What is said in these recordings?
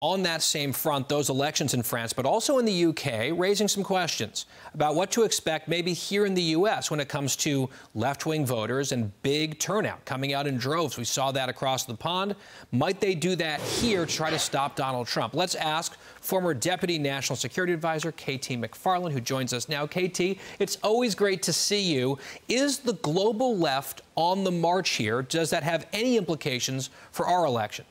On that same front, those elections in France, but also in the UK, raising some questions about what to expect maybe here in the U.S. when it comes to left-wing voters and big turnout coming out in droves. We saw that across the pond. Might they do that here to try to stop Donald Trump? Let's ask former Deputy National Security Advisor KT McFarland, who joins us now. KT, it's always great to see you. Is the global left on the march here? Does that have any implications for our election?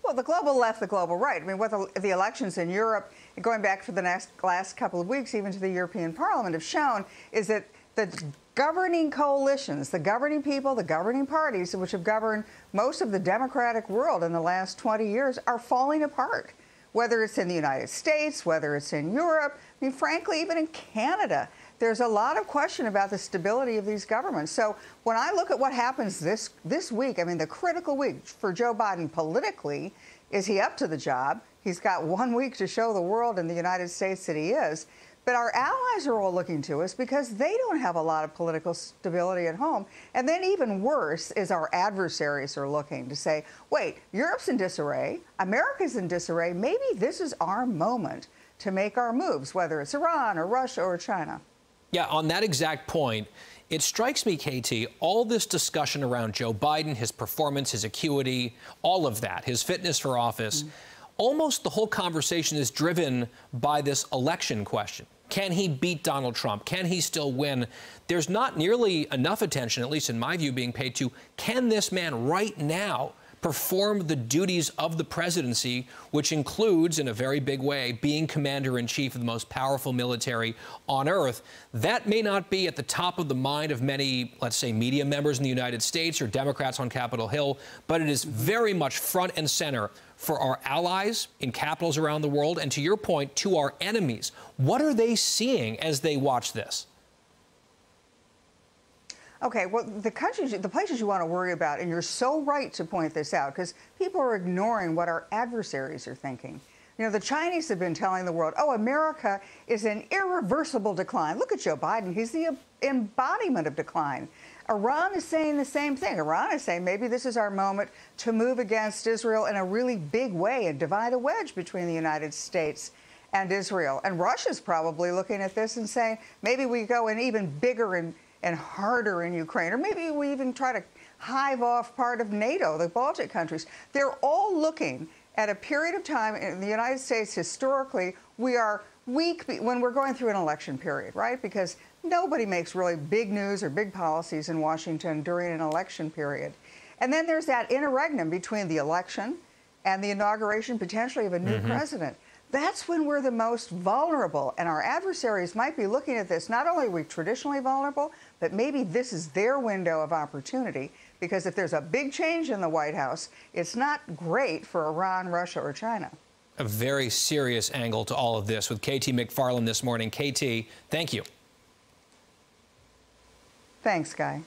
Well, the global left, the global right. I mean, what the elections in Europe, going back for the last couple of weeks, even to the European Parliament, have shown is that the governing coalitions, the governing people, the governing parties, which have governed most of the democratic world in the last 20 years, are falling apart. Whether it's in the United States, whether it's in Europe, I mean, frankly, even in Canada, there's a lot of question about the stability of these governments. So when I look at what happens this week, I mean, the critical week for Joe Biden politically, is he up to the job? He's got 1 week to show the world and the United States that he is. But our allies are all looking to us because they don't have a lot of political stability at home. And then even worse is our adversaries are looking to say, wait, Europe's in disarray, America's in disarray, maybe this is our moment to make our moves, whether it's Iran or Russia or China. Yeah, on that exact point, it strikes me, KT, all this discussion around Joe Biden, his performance, his acuity, all of that, his fitness for office, almost the whole conversation is driven by this election question. Can he beat Donald Trump? Can he still win? There's not nearly enough attention, at least in my view, being paid to, can this man right now perform the duties of the presidency, which includes, in a very big way, being commander-in-chief of the most powerful military on earth. That may not be at the top of the mind of many, let's say, media members in the United States or Democrats on Capitol Hill, but it is very much front and center for our allies in capitals around the world, and to your point, to our enemies. What are they seeing as they watch this? Okay, well, the places you want to worry about, and you're so right to point this out, because people are ignoring what our adversaries are thinking. You know, the Chinese have been telling the world, oh, America is in irreversible decline. Look at Joe Biden. He's the embodiment of decline. Iran is saying the same thing. Iran is saying maybe this is our moment to move against Israel in a really big way and divide a wedge between the United States and Israel. And Russia's probably looking at this and saying maybe we go in even bigger and harder in Ukraine, or maybe we even try to hive off part of NATO, the Baltic countries. They're all looking at a period of time in the United States. Historically, we are weak when we're going through an election period, right? Because nobody makes really big news or big policies in Washington during an election period. And then there's that interregnum between the election and the inauguration potentially of a new president. That's when we're the most vulnerable, and our adversaries might be looking at this. Not only are we traditionally vulnerable, but maybe this is their window of opportunity, because if there's a big change in the White House, it's not great for Iran, Russia, or China. A very serious angle to all of this with KT McFarland this morning. KT, thank you. Thanks, Guy.